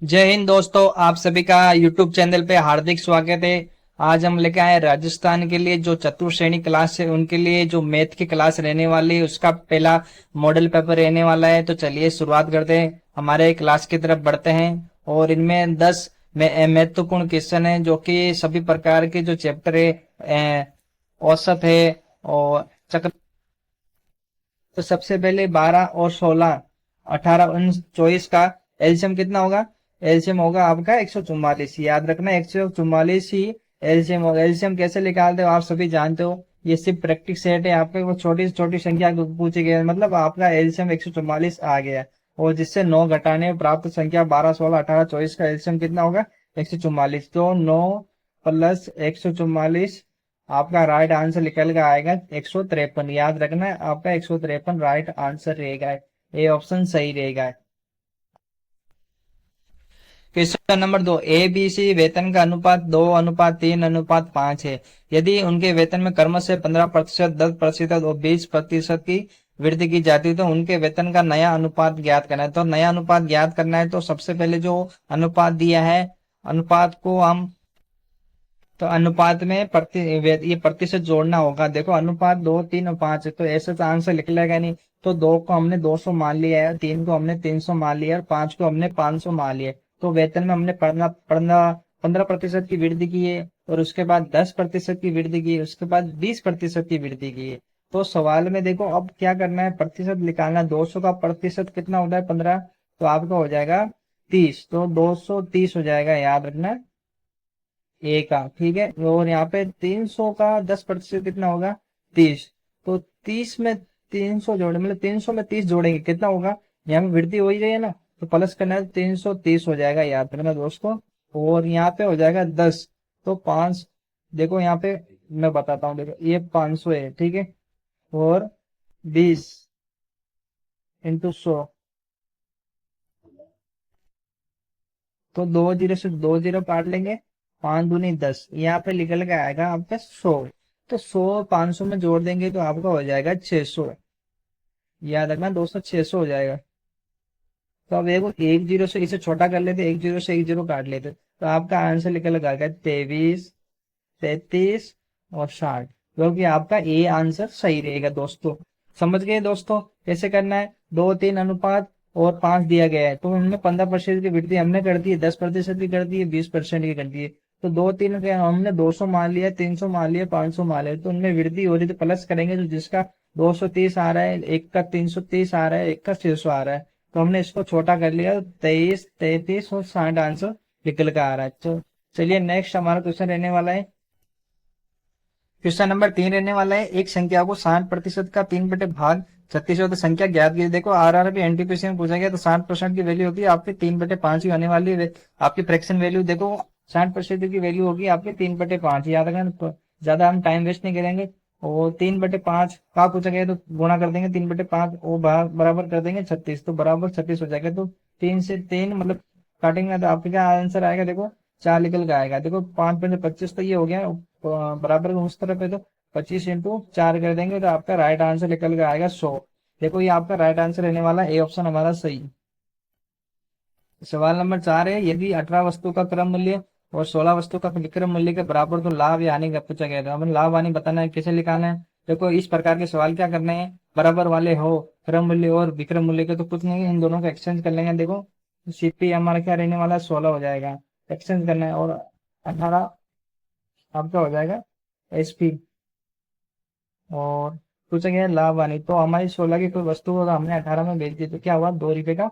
जय हिंद दोस्तों, आप सभी का YouTube चैनल पे हार्दिक स्वागत है। आज हम लेके आए राजस्थान के लिए जो चतुर्थ श्रेणी क्लास है उनके लिए जो मैथ की क्लास रहने वाली है उसका पहला मॉडल पेपर रहने वाला है। तो चलिए शुरुआत करते हैं, हमारे क्लास की तरफ बढ़ते हैं। और इनमें 10 महत्वपूर्ण क्वेश्चन है जो कि सभी प्रकार के जो चैप्टर है, औसत है और चक्र। तो सबसे पहले 12 और 16, 18, 24 का एलसीएम कितना होगा? एलसीएम होगा आपका 144। याद रखना 144 ही एलसीएम होगा। एलसीएम कैसे निकालते हो आप सभी जानते हो, ये सिर्फ प्रैक्टिस सेट है। आपके वो छोटी से छोटी संख्या को पूछी गई, मतलब आपका एलसीएम 144 आ गया। और जिससे 9 घटाने में प्राप्त संख्या 12, 16, 18, 24 का एलसीएम कितना होगा? 144। तो 9 प्लस 144, आपका राइट आंसर निकल के आएगा 153। याद रखना है आपका 153 राइट आंसर रहेगा। ए ऑप्शन सही रहेगा। Question number 2, A B C वेतन का अनुपात 2:3:5 है। यदि उनके वेतन में क्रमशः 15%, 10% और 20% की वृद्धि की जाती है तो उनके वेतन का नया अनुपात ज्ञात करना है। तो नया अनुपात ज्ञात करना है तो सबसे पहले जो अनुपात दिया है, अनुपात को हम, तो अनुपात में ये प्रतिशत जोड़ना होगा। देखो अनुपात 2:3:5 है तो ऐसे तो आंसर निकलेगा नहीं। तो 2 को हमने 200 मान लिया है, 3 को हमने 300 मान लिया है और 5 को हमने 500 मान लिया है। तो वेतन में हमने पढ़ना पढ़ना 15% की वृद्धि की है और उसके बाद 10% की वृद्धि की है, उसके बाद 20% की वृद्धि की है। तो सवाल में देखो अब क्या करना है, प्रतिशत निकालना। 200 का प्रतिशत कितना होता है? 15। तो आपका हो जाएगा 30। तो 230 हो जाएगा, याद रखना, ए का। ठीक है। और यहाँ पे 300 का 10% कितना होगा? 30। तो 30 में 300 जोड़े, मतलब 300 में 30 जोड़ेंगे कितना होगा? यहाँ पे वृद्धि हो ही रही है ना, तो प्लस करना है, 330 हो जाएगा, याद रखना दोस्तों। और यहाँ पे हो जाएगा 10। तो 5, देखो यहाँ पे मैं बताता हूँ, देखो ये 500 है, ठीक है। और 20 इंटू 100, तो 2 जीरो से 2 जीरो काट लेंगे, 5 दूनी 10, यहाँ पे निकल के आएगा आपका 100। तो 100 500 में जोड़ देंगे तो आपका हो जाएगा 600। याद रखना दोस्तों, 600 हो जाएगा। तो अब देखो 1 जीरो से इसे छोटा कर लेते, 1 जीरो से 1 जीरो काट लेते, तो आपका आंसर निकल के आएगा 23, 33 और 60, क्योंकि आपका ए आंसर सही रहेगा दोस्तों। समझ गए दोस्तों कैसे करना है? 2:3:5 और 5 दिया गया है तो हमने 15% की वृद्धि हमने कर दी है, 10% की कर दी है, 20% की कर दी है। तो 2 3 के हमने 200 मान लिया, 300 मान लिया, 500 मान लिया, तो उनमें वृद्धि हो रही है। तो प्लस करेंगे तो जिसका 230 आ रहा है, एक का 330 आ रहा है, एक का 600 आ रहा है, तो हमने इसको छोटा कर लिया। 23, 33 और 60 आंसर निकल कर आ रहा है। तो चलिए नेक्स्ट हमारा क्वेश्चन रहने वाला है। क्वेश्चन नंबर 3 रहने वाला है, एक संख्या को 60% का 3/भाग 36 होता संख्या ज्ञात कीजिए। देखो आरआरबी एनटीपीसी में पूछा गया तो 60% की वैल्यू होती है आपकी 3/5 ही होने वाली है। आपकी फ्रैक्शन वैल्यू देखो 60% की वैल्यू होगी आपकी 3/5। याद रखना, तो ज्यादा हम टाइम वेस्ट नहीं करेंगे। और 3/5 का पूछा गया तो गुणा कर देंगे, 3/5 और बराबर कर देंगे 36, तो बराबर 36 हो जाएगा। तो 3 से 3 मतलब काटेंगे तो आपका क्या आंसर आएगा? देखो 4 निकल के आएगा। देखो 5×25 तो ये हो गया, बराबर उस तरफ है तो 25 × 4 कर देंगे तो आपका राइट आंसर निकल के आएगा 100। देखो ये आपका राइट आंसर रहने वाला है, ए ऑप्शन हमारा सही। सवाल नंबर 4 है, यदि 18 वस्तु का क्रम मूल्य और 16 वस्तु का विक्रम मूल्य के बराबर तो लाभ या हानि का पूछा गया था। हमें लाभ हानि बताना है, कैसे निकालना है? देखो इस प्रकार के सवाल क्या करने हैं, बराबर वाले हो क्रम मूल्य और विक्रम मूल्य के, तो कुछ नहीं है, इन दोनों का एक्सचेंज कर लेंगे। देखो सीपी हमारा क्या रहने वाला है? 16 हो जाएगा, एक्सचेंज करना है। और 18 आपका हो जाएगा एसपी। और पूछा गया है लाभ हानि, तो हमारी 16 की कोई वस्तु होगा, हमने 18 में बेच दी तो क्या हुआ? 2 रुपए का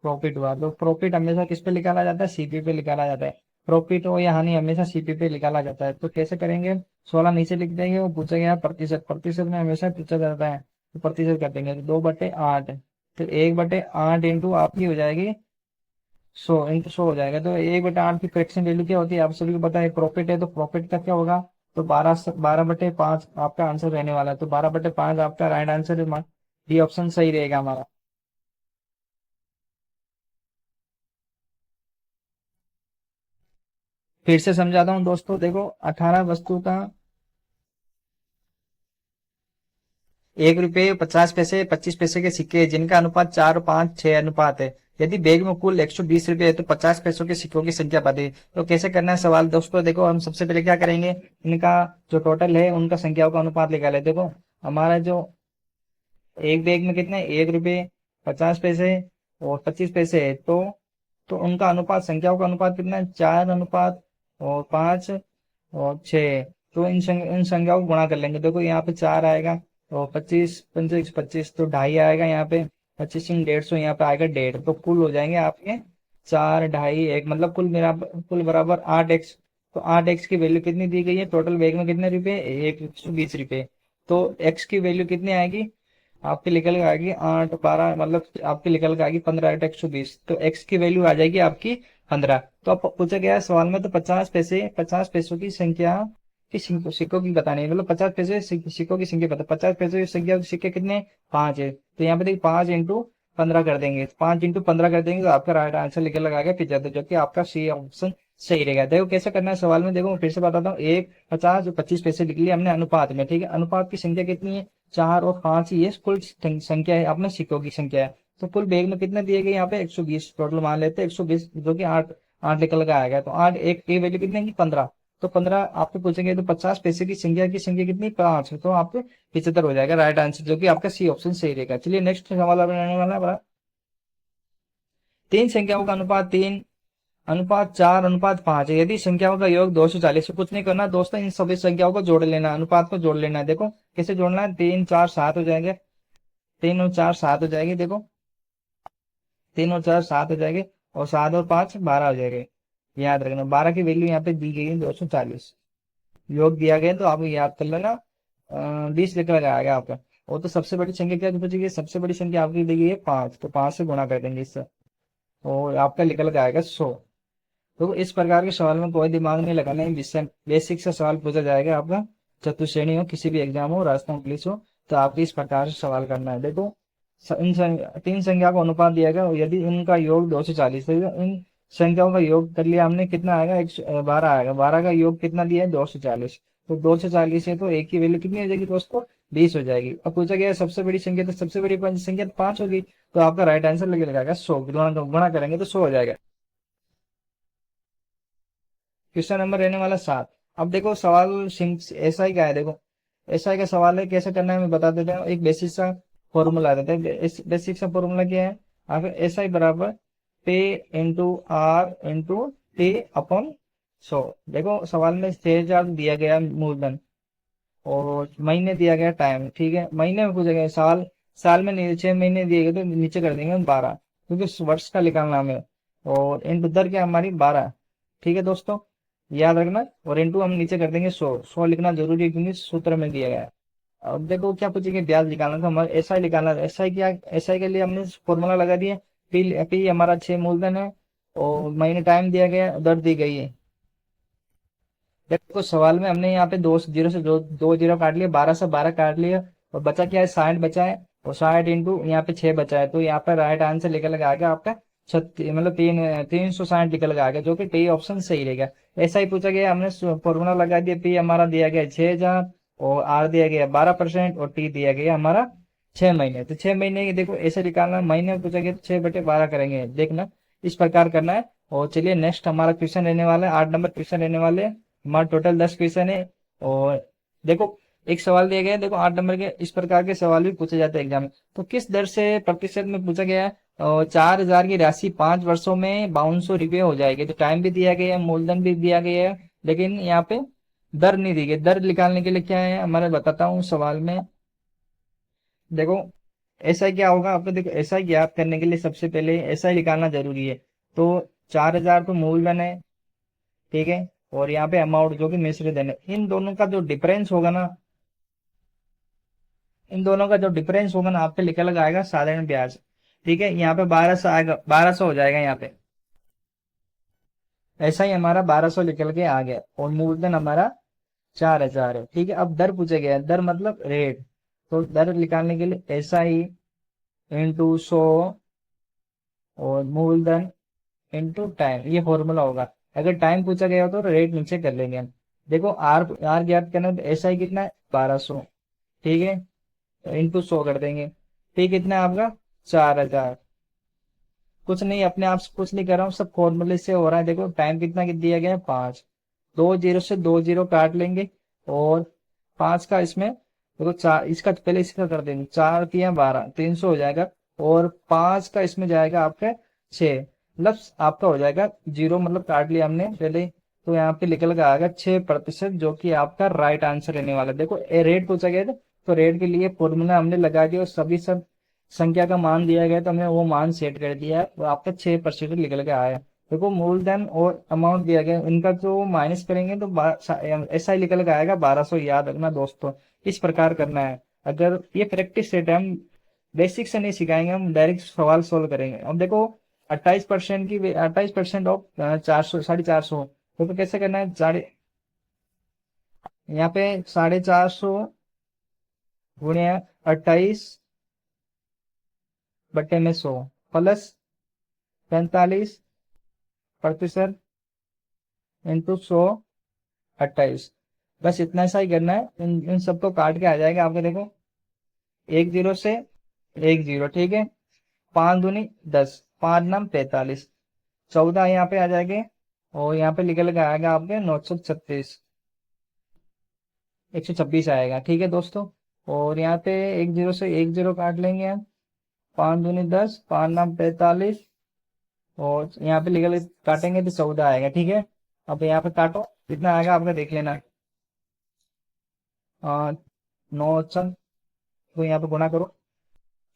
प्रॉफिट हुआ। तो प्रॉफिट हमेशा किस पे निकाला जाता है? सीपी पे निकाला जाता है। प्रॉफिट हो या हानि हमेशा सीपी पे निकाला जाता है। तो कैसे करेंगे? 16 नीचे लिख देंगे और पूछा गया प्रतिशत, प्रतिशत में हमेशा पूछा जाता है तो प्रतिशत कर देंगे, तो 2/8, फिर 1/8 इंटू आपकी हो जाएगी 100 हो जाएगा। तो 1/8 की फ्रैक्शन वैल्यू क्या होती है आप सभी को पता है, प्रॉफिट है तो प्रॉफिट का क्या होगा? तो 12/5 आपका आंसर रहने वाला है। तो 12/5 आपका राइट आंसर है, डी ऑप्शन सही रहेगा हमारा। फिर से समझाता हूँ दोस्तों, देखो 18 वस्तु का 1 रुपये 50 पैसे 25 पैसे के सिक्के जिनका अनुपात 4:5:6 अनुपात है। यदि बैग में कुल 120 रुपए है तो 50 पैसों के सिक्कों की संख्या बताइए। तो कैसे करना है सवाल दोस्तों, देखो हम सबसे पहले क्या करेंगे, इनका जो टोटल है उनका संख्याओं का अनुपात निकाले। देखो हमारा जो एक बैग में कितने, 1 रुपये 50 पैसे और 25 पैसे है, तो उनका अनुपात, संख्याओं का अनुपात कितना है, 4:5 और 5 और 6। तो इन संख्याओं को गुणा कर लेंगे। देखो यहाँ पे 4 आएगा और 25 25 25, तो 2.5 आएगा यहाँ पे, 25 150, यहाँ पे आएगा 1.5, तो कुल हो जाएंगे आपके 4 2.5 1, मतलब कुल बराबर 8x। तो 8x की वैल्यू कितनी दी गई है, टोटल बैग में कितने रुपए, 120 रुपए। तो x की वैल्यू कितनी आएगी आपके, निकल के आएगी 8 12, मतलब आपके निकल के आएगी 15 8 120, तो x की वैल्यू आ जाएगी आपकी 15। तो अब पूछा गया है सवाल में, तो 50 पैसों की संख्या की सिक्कों की बतानी है, मतलब 50 पैसे सिक्कों की संख्या बता, 50 पैसों की संख्या सिक्के कितने, 5 है। तो यहाँ पे देखिए 5 × 15 कर देंगे, 5 × 15 कर देंगे तो आपका राइट आंसर निकल लगा के 75, जो कि आपका सी ऑप्शन सही रहेगा। देखो कैसे करना है सवाल में, देखो मैं फिर से बताता हूँ, 1 50 और 25 पैसे लिख लिया हमने अनुपात में, ठीक है। अनुपात की संख्या कितनी है, 4 और 5, ये कुल संख्या है अपने सिक्कों की संख्या है। तो कुल बैग में कितने दिए गए यहाँ पे, 120, टोटल मान लेते हैं 120, जो कि 8 8 निकल का आएगा। तो 8 एक की वैल्यू कितनी है, 15। तो 15 आपसे पूछेंगे, तो 50 पैसे की संख्या कितनी, 5, तो आपके 75 हो जाएगा राइट आंसर, जो कि आपका सी ऑप्शन सही रहेगा। चलिए नेक्स्ट सवाल आप रहने वाला है बड़ा, तीन संख्याओं का अनुपात 3:4:5 है। यदि संख्याओं का योग 240, कुछ नहीं करना दोस्तों, इन सभी संख्याओं को जोड़ लेना, अनुपात को जोड़ लेना है। देखो कैसे जोड़ना है, 3 4 7 हो जाएंगे, 3 और 4 7 हो जाएगी, देखो 3 और 4 7 हो जाएंगे, और 7 और 5 12 हो जाएंगे। याद रखना 12 की वैल्यू यहाँ पे दी गई है 240, योग दिया गया है, तो आप याद कर लेना, 20 लिखा आएगा आपका। और तो सबसे बड़ी संख्या क्या बचेगी, सबसे बड़ी संख्या आपकी दी गई है 5, तो 5 से गुणा कर देंगे इससे, और आपका निकल के आएगा 100। तो इस प्रकार के सवाल में कोई दिमाग नहीं लगाना है, बेसिक से सवाल पूछा जाएगा आपका, चतुश्रेणी हो, किसी भी एग्जाम हो, राजस्थान पुलिस हो, तो आपको इस प्रकार से सवाल करना है। देखो तीन संख्या को अनुपात दिया गया, और यदि इनका योग 240 है, तो इन संख्याओं का योग कर लिया हमने, कितना आएगा, 112 आएगा। 12 का योग कितना दिया है, 240, तो 240 है, तो एक की वैल्यू कितनी हो जाएगी दोस्तों, 20 हो जाएगी। अब पूछा गया है सबसे बड़ी संख्या, तो सबसे बड़ी संख्या तो 5 होगी, तो आपका राइट आंसर लगे लगाएगा 100, गुणा करेंगे तो 100 हो जाएगा। क्वेश्चन नंबर रहने वाला 7। अब देखो सवाल ऐसा ही क्या है, देखो ऐसा ही का सवाल है, कैसे करना है मैं बता देता हूँ। एक बेसिक सा फॉर्मूला देते हैं, बेसिक सा फॉर्मूला क्या है, आप ऐसा ही बराबर P into R into T upon 100। देखो सवाल में 6,000 दिया गया मूलधन, और महीने दिया गया टाइम, ठीक है। महीने में पूछा गया, साल में नहीं, 6 महीने दिए गए, तो नीचे कर देंगे हम 12, क्योंकि वर्ष का निकालना हमें, और इंटू दर क्या हमारी 12, ठीक है दोस्तों, याद रखना। और इंटू हम नीचे कर देंगे 100 लिखना जरूरी है, क्योंकि सूत्र में दिया गया है। अब देखो क्या पूछेंगे, ब्याज निकालना था हमारा, एसआई निकालना था। एसआई क्या, एसआई के लिए हमने फॉर्मूला लगा दिया, पी पी हमारा 6 मूलधन है, और महीने टाइम दिया गया, दर दी गई है। देखो सवाल में हमने यहाँ पे 2 जीरो से 2 जीरो काट लिया, 12 से 12 काट लिया, और बचा क्या है, 60 बचा है, और 60 इंटू यहाँ पे 6 बचा है, तो यहाँ पे राइट आंसर निकल के आ गया आपका 36, मतलब 360 निकल के आ गया, जो कि टी ऑप्शन सही रहेगा। ऐसा ही पूछा गया, हमने फॉर्मूला लगा दिया, पी हमारा दिया गया 6,000, और आर दिया गया 12%, और टी दिया गया हमारा 6 महीने। तो 6 महीने की देखो ऐसे निकालना, महीने में पूछा गया तो 6/12 करेंगे, देखना इस प्रकार करना है। और चलिए नेक्स्ट हमारा क्वेश्चन रहने वाला है, 8 नंबर क्वेश्चन रहने वाले हैं। हमारा टोटल 10 क्वेश्चन है, और देखो एक सवाल दिया गया है, देखो 8 नंबर के इस प्रकार के सवाल भी पूछे जाते हैं एग्जाम में। तो किस दर से प्रतिशत में पूछा गया है, 4,000 की राशि 5 वर्षों में 5200 रुपये हो जाएगी। तो टाइम भी दिया गया है, मूलधन भी दिया गया है, लेकिन यहाँ पे दर नहीं दी गई। दर निकालने के लिए क्या है हमारा, बताता हूँ सवाल में। देखो ऐसा क्या होगा आपको, देखो ऐसा ज्ञात करने के लिए सबसे पहले ऐसा ही निकालना जरूरी है। तो 4,000 तो मूलधन है, ठीक है, और यहाँ पे अमाउंट जो कि मिश्र धन है, इन दोनों का जो डिफरेंस होगा ना, इन दोनों का जो डिफरेंस होगा ना, आपके निकल आएगा साधारण ब्याज, ठीक है। यहाँ पे 1200 आएगा, 1200 हो जाएगा यहाँ पे, ऐसा ही हमारा 1200 निकल के आ गया, और मूलधन हमारा 4,000 है, ठीक है। अब दर पूछे गया, दर मतलब रेट, तो दर निकालने के लिए ऐसा ही इंटू 100, और मूलधन इंटू टाइम, ये फॉर्मूला होगा। अगर टाइम पूछा गया हो तो रेट नीचे कर लेंगे हम। देखो आर आर ज्ञात करना है, तो ऐसा ही कितना है 1200, ठीक है, इंटू 100 कर देंगे, ठीक कितना है आपका 4,000। कुछ नहीं, अपने आप से कुछ नहीं कर रहा हूँ, सब फॉर्मूले से हो रहा है। देखो टाइम कितना दिया गया है 5, 2 जीरो से 2 जीरो काट लेंगे, और 5 का इसमें देखो 4, इसका पहले इसका कर देंगे, 4 तिया 12, 300 हो जाएगा, और 5 का इसमें जाएगा आपका 6, मतलब आपका हो जाएगा जीरो, मतलब काट लिया हमने पहले। तो यहाँ पे निकल के आएगा 6%, जो कि आपका राइट आंसर रहने वाला है। देखो रेट पूछा गया था, तो रेट के लिए फॉर्मूला हमने लगा दिया, और सभी सब संख्या का मान दिया गया, तो हमने वो मान सेट कर दिया है, वो आपका 6% निकल के आया। देखो मोर देन और अमाउंट दिया गया, इनका जो माइनस करेंगे तो ऐसा ही निकल के आएगा 1200। याद रखना दोस्तों, इस प्रकार करना है। अगर ये प्रैक्टिस सेट है, हम बेसिक से नहीं सिखाएंगे, हम डायरेक्ट सवाल सोल्व करेंगे। अब देखो 28% की 28% ऑफ 400, 450, तो कैसे करना है, साढ़े यहाँ पे 450 गुणे 28/100 प्लस 45% इंटू 100/28। बस इतना सा ही करना है, इन सबको काट के आ जाएगा आपके। देखो 1 जीरो से 1 जीरो, ठीक है, 5 दूनी 10, 5 नाम 45, 14 यहाँ पे आ जाएंगे, और यहाँ पे निकल के आएगा आपके 936, 126 आएगा, ठीक है दोस्तों। और यहाँ पे 1 जीरो से 1 जीरो काट लेंगे हम, 5 दूनी 10, 5 नाम 45, और यहाँ पे निकल काटेंगे तो 14 आएगा, ठीक है। अब यहाँ पे काटो, कितना आएगा आपका देख लेना। 9 तो यहाँ पे गुणा करो,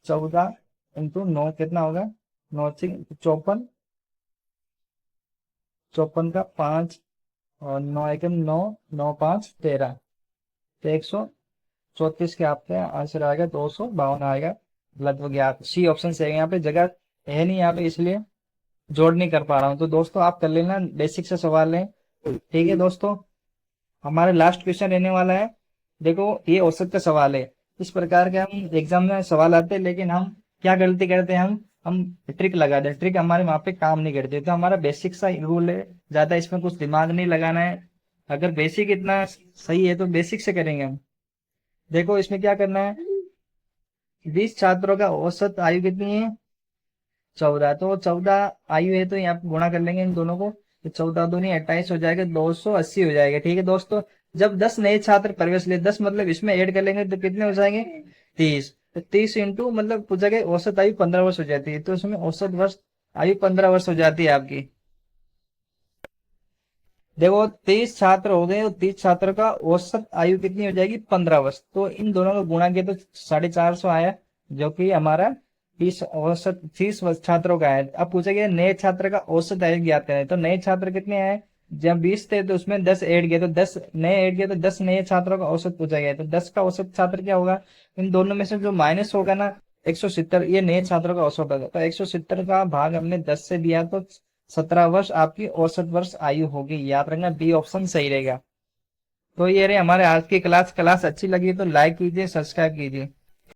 14 इंटू 9 कितना होगा, 9 54, 54 का 5, और 9 एकम 9, 9 5 13, तो 134 के आपके आंसर आएगा, 252 आएगा। लगभग यार सी ऑप्शन से है, यहाँ पे जगह है नहीं यहाँ पे, इसलिए जोड़ नहीं कर पा रहा हूँ। तो दोस्तों आप कर लेना, बेसिक से सवाल लें, ठीक है दोस्तों। हमारा लास्ट क्वेश्चन रहने वाला है। देखो ये औसत का सवाल है, इस प्रकार के हम एग्जाम में सवाल आते हैं, लेकिन हम क्या गलती करते हैं, हम ट्रिक लगा दे, ट्रिक हमारे वहां पे काम नहीं करती। तो हमारा बेसिक सा रूल है, ज्यादा इसमें कुछ दिमाग नहीं लगाना है। अगर बेसिक इतना सही है तो बेसिक से करेंगे हम। देखो इसमें क्या करना है, 20 छात्रों का औसत आयु कितनी है, 14, तो 14 आयु है, तो यहाँ पे गुणा कर लेंगे इन दोनों को, तो 14 दूनी 28 हो जाएगा, 280 हो जाएगा, ठीक है दोस्तों। जब 10 नए छात्र प्रवेश ले, 10 मतलब इसमें ऐड कर लेंगे तो कितने हो जाएंगे, 30, तो 30 इंटू मतलब पूछा गया औसत आयु 15 वर्ष हो जाती है, तो इसमें औसत वर्ष आयु 15 वर्ष हो जाती है आपकी। देखो 30 छात्र हो गए, तो 30 छात्र का औसत आयु कितनी हो जाएगी, 15 वर्ष, तो इन दोनों का गुणा किया तो 450 आया, जो कि हमारा 30 छात्रों का है। अब पूछा गया नए छात्र का औसत आयु ज्ञात करें, तो नए छात्र कितने आए, जब 20 थे तो उसमें 10 ऐड किए, तो 10 नए ऐड किए, तो 10 नए छात्रों का औसत पूछा गया, तो 10 का औसत छात्र क्या होगा, इन दोनों में से जो माइनस होगा ना, 170, ये नए छात्रों का औसत होगा, तो 170 का भाग हमने 10 से दिया, तो 17 वर्ष आपकी औसत वर्ष आयु होगी। याद रखना बी ऑप्शन सही रहेगा। तो ये रहे हमारे आज की क्लास। क्लास अच्छी लगी तो लाइक कीजिए, सब्सक्राइब कीजिए।